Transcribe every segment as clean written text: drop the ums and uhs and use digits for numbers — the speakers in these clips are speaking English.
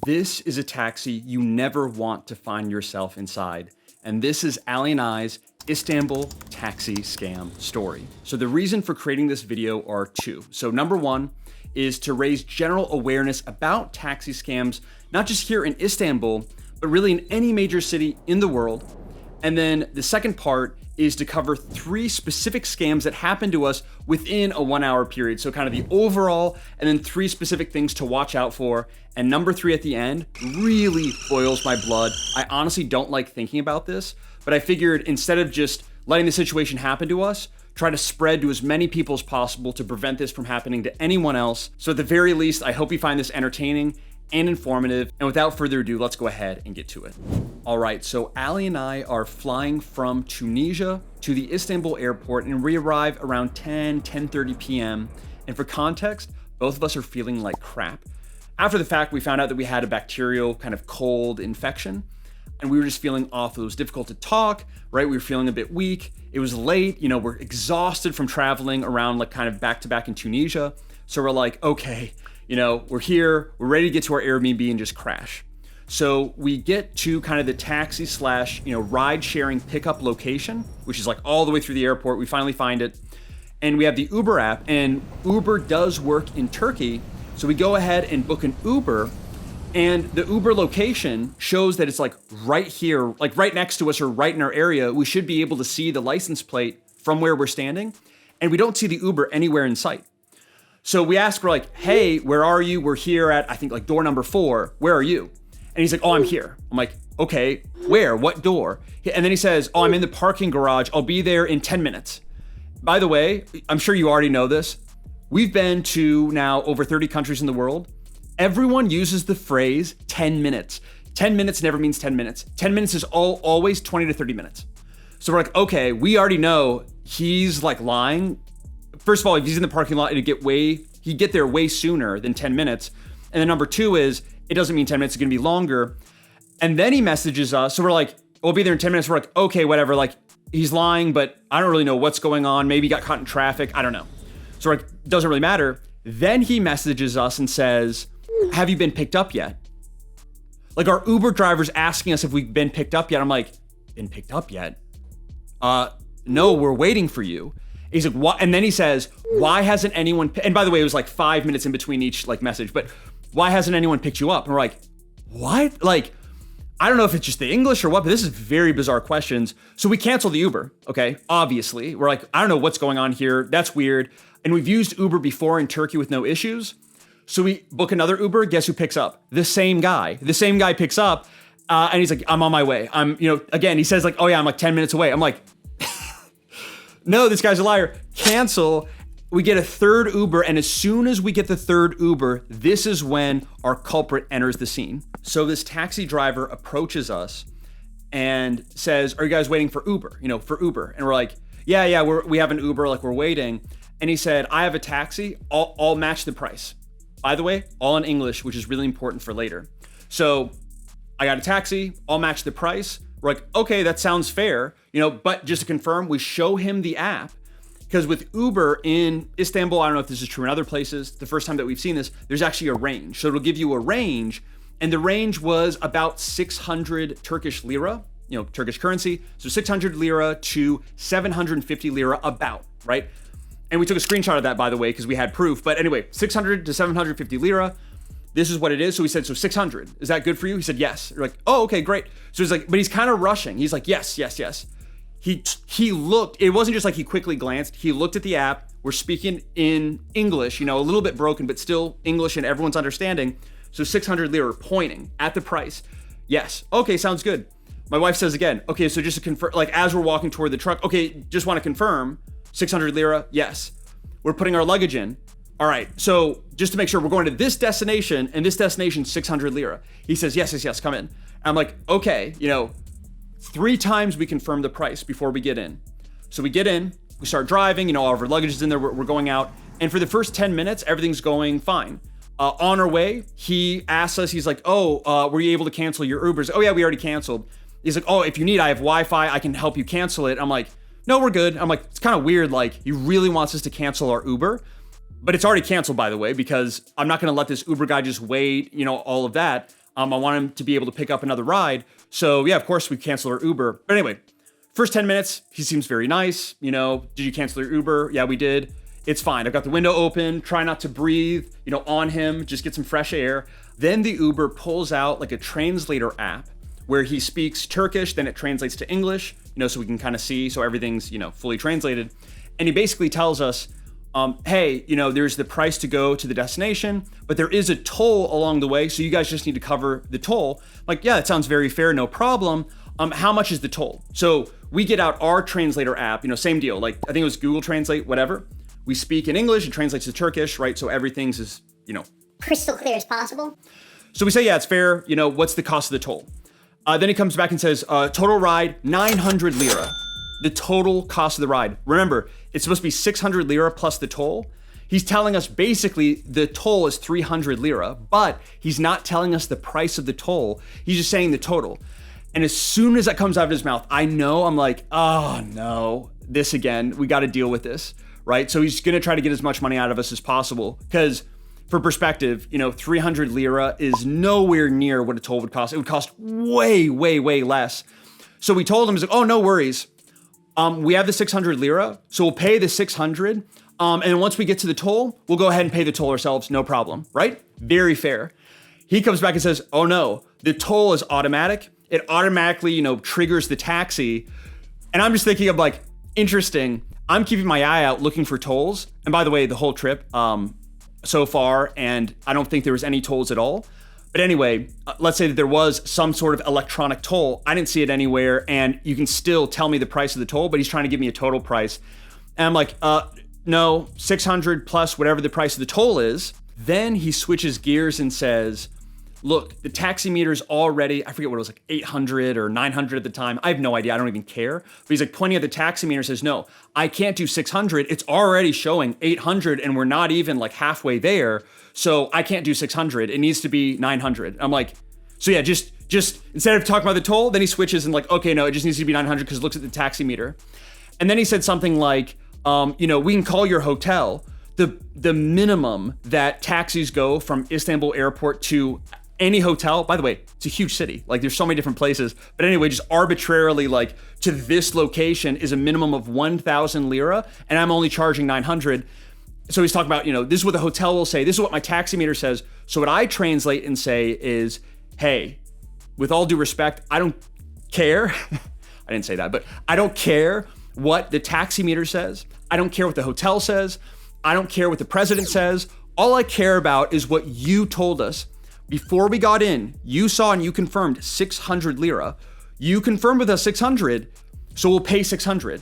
This is a taxi you never want to find yourself inside. And this is Ali and I's Istanbul taxi scam story. So the reason for creating this video are two. So number one is to raise general awareness about taxi scams, not just here in Istanbul, but really in any major city in the world. And then the second part is to cover three specific scams that happened to us within a 1 hour period. So kind of the overall, and then three specific things to watch out for. And number three at the end really boils my blood. I honestly don't like thinking about this, but I figured instead of just letting the situation happen to us, try to spread to as many people as possible to prevent this from happening to anyone else. So at the very least, I hope you find this entertaining and informative. And without further ado, let's go ahead and get to it. All right, so Ali and I are flying from Tunisia to the Istanbul airport, and we arrive around 10:30 p.m. And for context, both of us are feeling like crap. After the fact, we found out that we had a bacterial kind of cold infection, and we were just feeling awful. It was difficult to talk, right? We were feeling a bit weak. It was late, we're exhausted from traveling around like kind of back to back in Tunisia. So we're like, okay, we're here, we're ready to get to our Airbnb and just crash. So we get to kind of the taxi / ride sharing pickup location, which is like all the way through the airport. We finally find it. And we have the Uber app, and Uber does work in Turkey. So we go ahead and book an Uber, and the Uber location shows that it's like right here, like right next to us or right in our area. We should be able to see the license plate from where we're standing, and we don't see the Uber anywhere in sight. So we ask, we're like, hey, where are you? We're here at, I think like door number 4. Where are you? And he's like, oh, I'm here. I'm like, okay, where? What door? And then he says, oh, I'm in the parking garage. I'll be there in 10 minutes. By the way, I'm sure you already know this. We've been to now over 30 countries in the world. Everyone uses the phrase 10 minutes. 10 minutes never means 10 minutes. 10 minutes is always 20 to 30 minutes. So we're like, okay, we already know he's like lying. First of all, if he's in the parking lot, he'd get there way sooner than 10 minutes. And then number two is, it doesn't mean 10 minutes is gonna be longer. And then he messages us, so we're like, we'll be there in 10 minutes. We're like, okay, whatever, like he's lying, but I don't really know what's going on. Maybe he got caught in traffic, I don't know. So we're like, doesn't really matter. Then he messages us and says, have you been picked up yet? Like our Uber driver's asking us if we've been picked up yet. I'm like, been picked up yet? No, we're waiting for you. He's like, what? And then he says, why hasn't anyone, and by the way, it was like 5 minutes in between each like message, but why hasn't anyone picked you up? And we're like, what? Like, I don't know if it's just the English or what, but this is very bizarre questions. So we cancel the Uber, okay? Obviously, we're like, I don't know what's going on here. That's weird. And we've used Uber before in Turkey with no issues. So we book another Uber. Guess who picks up? The same guy. The same guy picks up, and he's like, I'm on my way. Again, he says like, oh yeah, I'm like 10 minutes away. I'm like, no, this guy's a liar. Cancel. We get a third Uber, and as soon as we get the third Uber, this is when our culprit enters the scene. So this taxi driver approaches us and says, are you guys waiting for Uber? For Uber. And we're like, yeah, we have an Uber, like we're waiting. And he said, I have a taxi, I'll match the price. By the way, all in English, which is really important for later. So I got a taxi, I'll match the price. We're like, okay, that sounds fair, but just to confirm, we show him the app. Because with Uber in Istanbul, I don't know if this is true in other places, the first time that we've seen this, there's actually a range. So it'll give you a range, and the range was about 600 Turkish lira, Turkish currency. So 600 lira to 750 lira about, right? And we took a screenshot of that, by the way, because we had proof. But anyway, 600 to 750 lira. This is what it is. So we said, so 600, is that good for you? He said, yes. We're like, oh, okay, great. So he's like, but he's kind of rushing. He's like, yes. He looked, it wasn't just like he quickly glanced. He looked at the app. We're speaking in English, a little bit broken, but still English and everyone's understanding. So 600 lira pointing at the price. Yes. Okay, sounds good. My wife says again, okay, so just to confirm, like as we're walking toward the truck, okay, just want to confirm, 600 lira, yes. We're putting our luggage in. All right, so just to make sure, we're going to this destination, and this destination 600 lira. He says, yes, come in. And I'm like, okay, 3 times we confirm the price before we get in. So we get in, we start driving, all of our luggage is in there, we're going out. And for the first 10 minutes, everything's going fine. On our way, he asks us, he's like, were you able to cancel your Ubers? Oh yeah, we already canceled. He's like, oh, if you need, I have Wi-Fi, I can help you cancel it. I'm like, no, we're good. I'm like, it's kind of weird, like he really wants us to cancel our Uber. But it's already canceled, by the way, because I'm not going to let this Uber guy just wait, all of that. I want him to be able to pick up another ride. So yeah, of course we canceled our Uber. But anyway, first 10 minutes, he seems very nice. You know, did you cancel your Uber? Yeah, we did. It's fine. I've got the window open, try not to breathe, you know, on him, just get some fresh air. Then the Uber pulls out like a translator app where he speaks Turkish, then it translates to English, you know, so we can kind of see, so everything's, you know, fully translated. And he basically tells us, hey, you know, there's the price to go to the destination, but there is a toll along the way, so you guys just need to cover the toll. Like, yeah, it sounds very fair, no problem. How much is the toll? So we get out our translator app, you know, same deal. Like, I think it was Google Translate, whatever. We speak in English, it translates to Turkish, right? So everything's is, you know, crystal clear as possible. So we say, yeah, it's fair. You know, what's the cost of the toll? Then he comes back and says, total ride, 900 lira. The total cost of the ride. Remember, it's supposed to be 600 lira plus the toll. He's telling us basically the toll is 300 lira, but he's not telling us the price of the toll. He's just saying the total. And as soon as that comes out of his mouth, I know, I'm like, oh no, this again, we got to deal with this, right? So he's going to try to get as much money out of us as possible because for perspective, you know, 300 lira is nowhere near what a toll would cost. It would cost way, way, way less. So we told him, he's like, oh, no worries. We have the 600 lira, so we'll pay the 600. And then once we get to the toll, we'll go ahead and pay the toll ourselves, no problem, right? Very fair. He comes back and says, oh no, the toll is automatic. It automatically, you know, triggers the taxi. And I'm just thinking of like, interesting. I'm keeping my eye out looking for tolls. And by the way, the whole trip so far, and I don't think there was any tolls at all. But anyway, let's say that there was some sort of electronic toll. I didn't see it anywhere, and you can still tell me the price of the toll, but he's trying to give me a total price. And I'm like, no, 600 plus whatever the price of the toll is. Then he switches gears and says, look, the taxi meter's already, I forget what it was, like 800 or 900 at the time. I have no idea. I don't even care. But he's like pointing at the taxi meter and says, no, I can't do 600. It's already showing 800 and we're not even like halfway there. So I can't do 600. It needs to be 900. I'm like, so yeah, just instead of talking about the toll, then he switches and like, okay, no, it just needs to be 900 because it looks at the taxi meter. And then he said something like, you know, we can call your hotel. The minimum that taxis go from Istanbul airport to any hotel, by the way, it's a huge city. Like there's so many different places. But anyway, just arbitrarily like to this location is a minimum of 1,000 lira and I'm only charging 900. So he's talking about, you know, this is what the hotel will say. This is what my taxi meter says. So what I translate and say is, hey, with all due respect, I don't care. I didn't say that, but I don't care what the taxi meter says. I don't care what the hotel says. I don't care what the president says. All I care about is what you told us. Before we got in, you saw and you confirmed 600 lira. You confirmed with us 600, so we'll pay 600.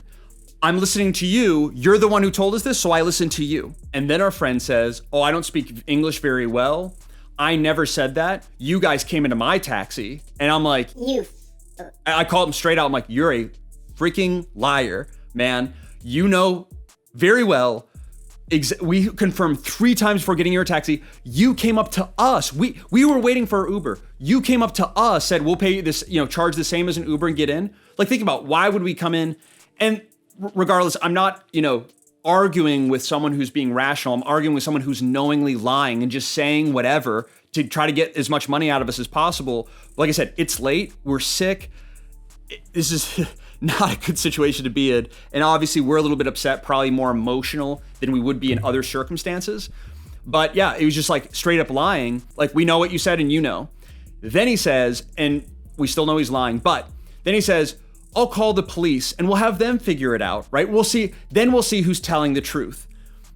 I'm listening to you. You're the one who told us this, so I listen to you. And then our friend says, oh, I don't speak English very well. I never said that. You guys came into my taxi. And I'm like, I called him straight out. I'm like, you're a freaking liar, man. You know very well. We confirmed 3 times before getting your taxi. You came up to us. We were waiting for our Uber. You came up to us, said, we'll pay this, you know, charge the same as an Uber and get in. Like, think about why would we come in? And regardless, I'm not, you know, arguing with someone who's being rational. I'm arguing with someone who's knowingly lying and just saying whatever to try to get as much money out of us as possible. Like I said, it's late. We're sick. This is not a good situation to be in. And obviously we're a little bit upset, probably more emotional than we would be in other circumstances. But yeah, it was just like straight up lying. Like, we know what you said and you know. Then he says, and we still know he's lying, but then he says, I'll call the police and we'll have them figure it out, right? We'll see who's telling the truth,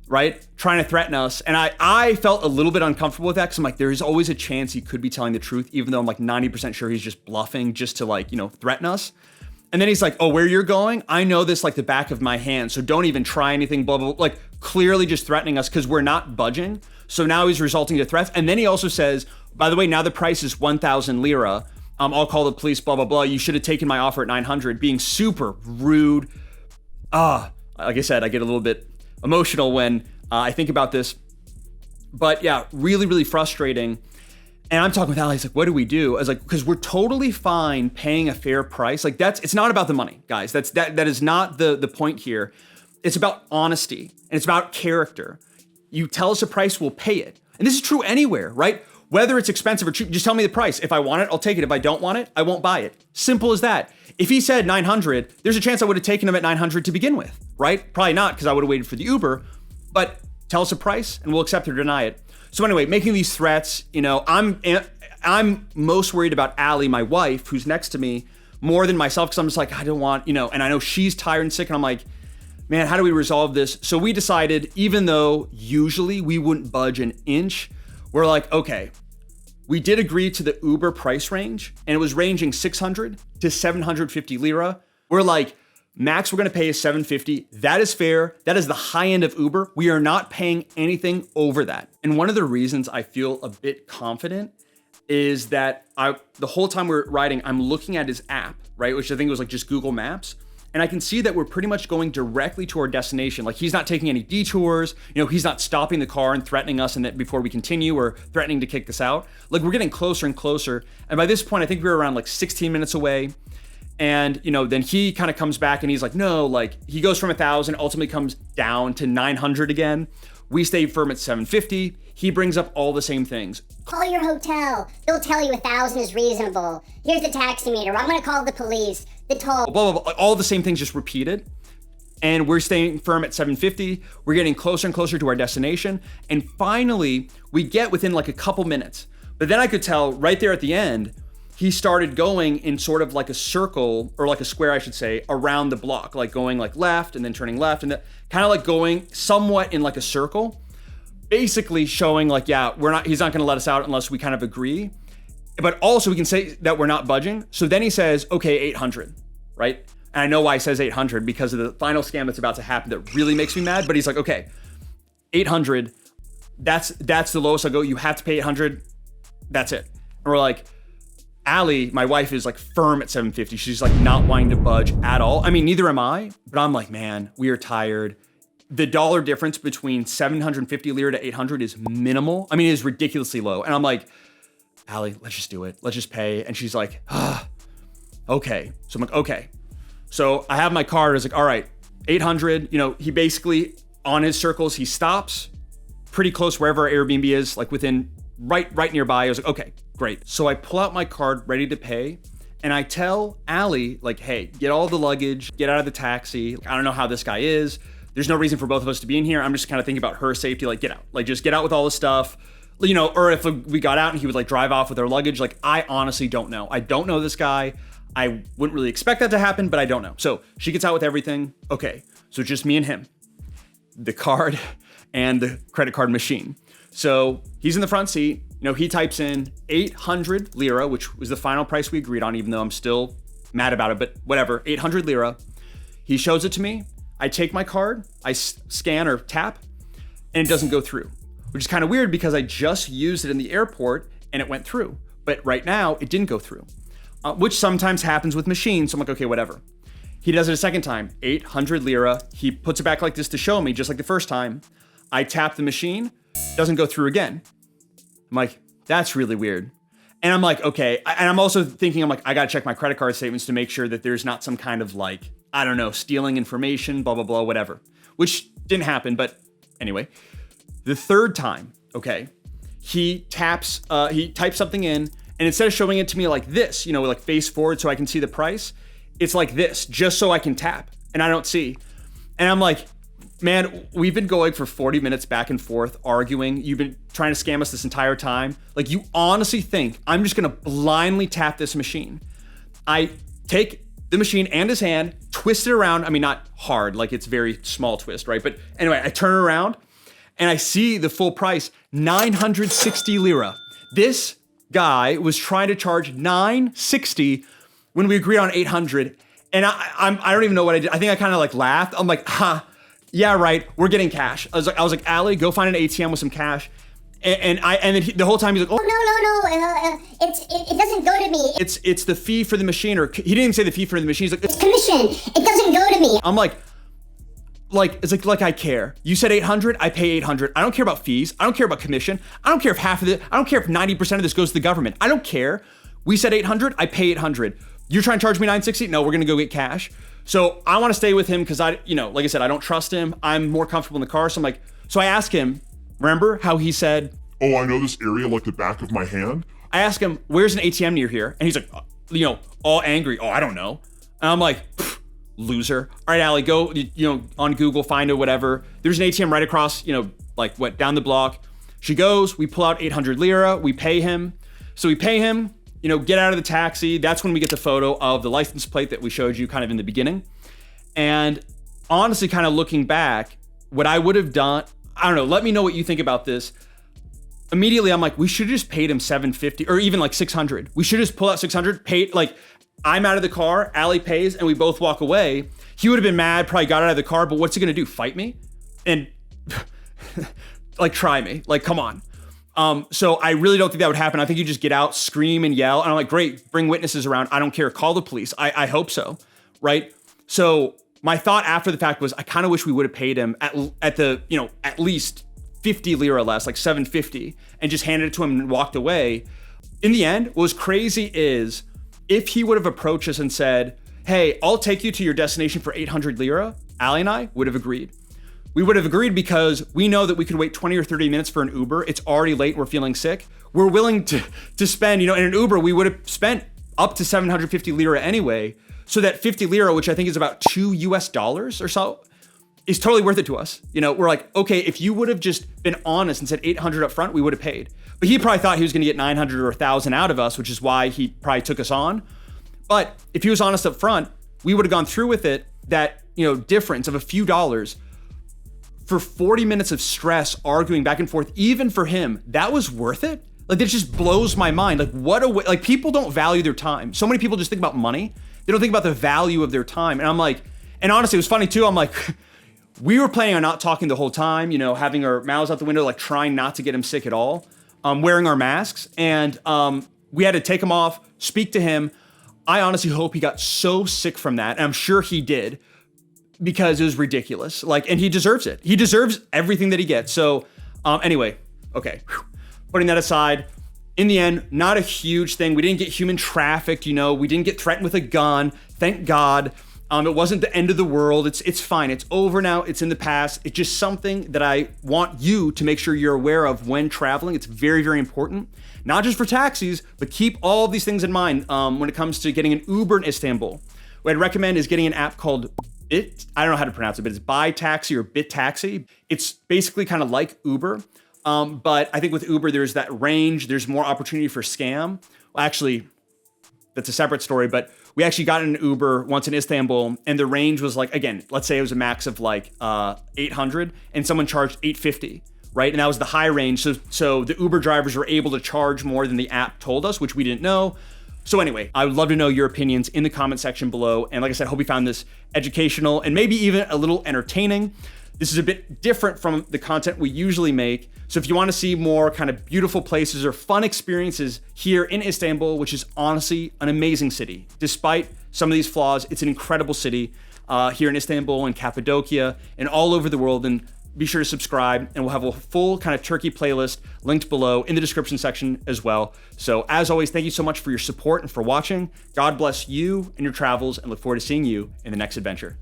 right? Trying to threaten us. And I felt a little bit uncomfortable with that because I'm like, there's always a chance he could be telling the truth, even though I'm like 90% sure he's just bluffing just to like, you know, threaten us. And then he's like, oh, where you're going? I know this like the back of my hand, so don't even try anything, blah, blah, blah. Like clearly just threatening us because we're not budging. So now he's resulting to threats. And then he also says, by the way, now the price is 1,000 lira. I'll call the police, blah, blah, blah. You should have taken my offer at 900, being super rude. Like I said, I get a little bit emotional when I think about this. But yeah, really, really frustrating. And I'm talking with Ali, he's like, what do we do? I was like, because we're totally fine paying a fair price. Like it's not about the money, guys. That is not the point here. It's about honesty and it's about character. You tell us a price, we'll pay it. And this is true anywhere, right? Whether it's expensive or cheap, just tell me the price. If I want it, I'll take it. If I don't want it, I won't buy it. Simple as that. If he said 900, there's a chance I would have taken him at 900 to begin with, right? Probably not, because I would have waited for the Uber, but tell us a price and we'll accept or deny it. So anyway, making these threats, I'm most worried about Allie, my wife, who's next to me, more than myself, because I'm just like, I don't want, and I know she's tired and sick, and I'm like, man, how do we resolve this? So we decided, even though usually we wouldn't budge an inch, we're like, okay, we did agree to the Uber price range, and it was ranging 600 to 750 lira. We're like, max we're gonna pay is 750. That is fair. That is the high end of Uber. We are not paying anything over that. And one of the reasons I feel a bit confident is that the whole time we're riding, I'm looking at his app, right? Which I think was like just Google Maps. And I can see that we're pretty much going directly to our destination. Like, he's not taking any detours. He's not stopping the car and threatening us and that before we continue, or threatening to kick us out. Like, we're getting closer and closer. And by this point, I think we were around like 16 minutes away. And, then he kind of comes back and he's like, no, like, he goes from 1,000, ultimately comes down to 900 again. We stay firm at 750. He brings up all the same things. Call your hotel. They'll tell you 1,000 is reasonable. Here's the taxi meter. I'm gonna call the police. The toll. Blah, blah, blah. All the same things just repeated. And we're staying firm at 750. We're getting closer and closer to our destination. And finally, we get within like a couple minutes. But then I could tell right there at the end, he started going in sort of like a circle, or like a square, I should say, around the block, like going like left and then turning left, and kind of like going somewhat in like a circle, basically showing like, yeah, he's not gonna let us out unless we kind of agree. But also we can say that we're not budging. So then he says, okay, 800, right? And I know why he says 800, because of the final scam that's about to happen that really makes me mad. But he's like, okay, 800, that's the lowest I'll go. You have to pay 800, that's it. And we're like, Allie, my wife, is like firm at 750. She's like not wanting to budge at all. I mean, neither am I, but I'm like, man, we are tired. The dollar difference between 750 lira to 800 is minimal. I mean, it is ridiculously low. And I'm like, Allie, let's just do it. Let's just pay. And she's like, okay. So I'm like, okay. So I have my card. I was like, all right, 800. He basically, on his circles, he stops pretty close wherever our Airbnb is, like within right nearby. I was like, okay, great. So I pull out my card ready to pay. And I tell Allie, like, hey, get all the luggage, get out of the taxi. I don't know how this guy is. There's no reason for both of us to be in here. I'm just kind of thinking about her safety. Like, get out. Like, just get out with all the stuff. Or if we got out and he would like drive off with our luggage, like, I honestly don't know. I don't know this guy. I wouldn't really expect that to happen, but I don't know. So she gets out with everything. Okay, so just me and him, the card and the credit card machine. So he's in the front seat. He types in 800 lira, which was the final price we agreed on, even though I'm still mad about it, but whatever, 800 lira. He shows it to me. I take my card, I scan or tap, and it doesn't go through, which is kind of weird because I just used it in the airport and it went through. But right now it didn't go through, which sometimes happens with machines. So I'm like, okay, whatever. He does it a second time, 800 lira. He puts it back like this to show me, just like the first time. I tap the machine, doesn't go through again. I'm like, that's really weird. And I'm like, okay. And I'm also thinking, I'm like, I gotta check my credit card statements to make sure that there's not some kind of like, I don't know, stealing information, blah, blah, blah, whatever. Which didn't happen, but anyway. The third time, okay, he types something in, and instead of showing it to me like this, like face forward so I can see the price, it's like this, just so I can tap, and I don't see. And I'm like, man, we've been going for 40 minutes back and forth, arguing. You've been trying to scam us this entire time. Like, you honestly think I'm just gonna blindly tap this machine? I take the machine and his hand, twist it around. I mean, not hard, like it's very small twist, right? But anyway, I turn it around and I see the full price, 960 lira. This guy was trying to charge 960 when we agreed on 800. And I don't even know what I did. I think I kind of like laughed. I'm like, yeah, right. We're getting cash. I was like, Allie, go find an ATM with some cash. And then the whole time he's like, oh no, it doesn't go to me. It's the fee for the machine, or he didn't even say the fee for the machine. He's like, it's commission. It doesn't go to me. I'm like it's like I care. You said 800, I pay 800. I don't care about fees. I don't care about commission. I don't care if half of it. I don't care if 90% of this goes to the government. I don't care. We said 800, I pay 800. You're trying to charge me 960? No, we're gonna go get cash. So I want to stay with him because like I said, I don't trust him. I'm more comfortable in the car. So I ask him. Remember how he said Oh, I know this area like the back of my hand. I ask him, where's an ATM near here? And he's like, all angry. Oh, I don't know. And I'm like, loser. All right, Allie, go, on Google, find it, whatever. There's an ATM right across, down the block. She goes, we pull out 800 lira, we pay him. So we pay him, get out of the taxi. That's when we get the photo of the license plate that we showed you kind of in the beginning. And honestly, kind of looking back, what I would have done, I don't know, let me know what you think about this. Immediately, I'm like, we should have just paid him $750 or even like $600. We should just pull out $600, paid, I'm out of the car, Allie pays, and we both walk away. He would have been mad, probably got out of the car, but what's he gonna do, fight me? And try me, come on. So I really don't think that would happen. I think you just get out, scream and yell. And I'm like, great, bring witnesses around. I don't care, call the police. I hope so, right? So my thought after the fact was, I kind of wish we would have paid him at least 50 lira less, like 750, and just handed it to him and walked away. In the end, what was crazy is if he would have approached us and said, hey, I'll take you to your destination for 800 lira, Allie and I would have agreed. We would have agreed because we know that we could wait 20 or 30 minutes for an Uber. It's already late, we're feeling sick. We're willing to spend, in an Uber, we would have spent up to 750 lira anyway. So that 50 lira, which I think is about $2 US or so, is totally worth it to us. We're like, okay, if you would have just been honest and said 800 up front, we would have paid. But he probably thought he was gonna get 900 or 1,000 out of us, which is why he probably took us on. But if he was honest up front, we would have gone through with it. That, difference of a few dollars for 40 minutes of stress, arguing back and forth, even for him, that was worth it? It just blows my mind. What a way, people don't value their time. So many people just think about money. They don't think about the value of their time. And I'm like, and honestly, it was funny too. I'm like, we were planning on not talking the whole time, having our mouths out the window, trying not to get him sick at all, wearing our masks. And we had to take him off, speak to him. I honestly hope he got so sick from that. And I'm sure he did, because it was ridiculous. And he deserves it. He deserves everything that he gets. So anyway, okay. Putting that aside, in the end, not a huge thing. We didn't get human trafficked, we didn't get threatened with a gun. Thank God. It wasn't the end of the world. It's fine. It's over now. It's in the past. It's just something that I want you to make sure you're aware of when traveling. It's very, very important. Not just for taxis, but keep all of these things in mind when it comes to getting an Uber in Istanbul. What I'd recommend is getting an app called I don't know how to pronounce it, but it's Buy Taxi or Bit Taxi. It's basically kind of like Uber. But I think with Uber, there's that range. There's more opportunity for scam. Well, actually, that's a separate story, but we actually got in an Uber once in Istanbul, and the range was again, let's say it was a max of 800, and someone charged 850, right? And that was the high range. So the Uber drivers were able to charge more than the app told us, which we didn't know. So anyway, I would love to know your opinions in the comment section below. And like I said, hope you found this educational and maybe even a little entertaining. This is a bit different from the content we usually make. So if you want to see more kind of beautiful places or fun experiences here in Istanbul, which is honestly an amazing city, despite some of these flaws, it's an incredible city here in Istanbul and Cappadocia and all over the world. And be sure to subscribe, and we'll have a full kind of Turkey playlist linked below in the description section as well. So as always, thank you so much for your support and for watching. God bless you and your travels, and look forward to seeing you in the next adventure.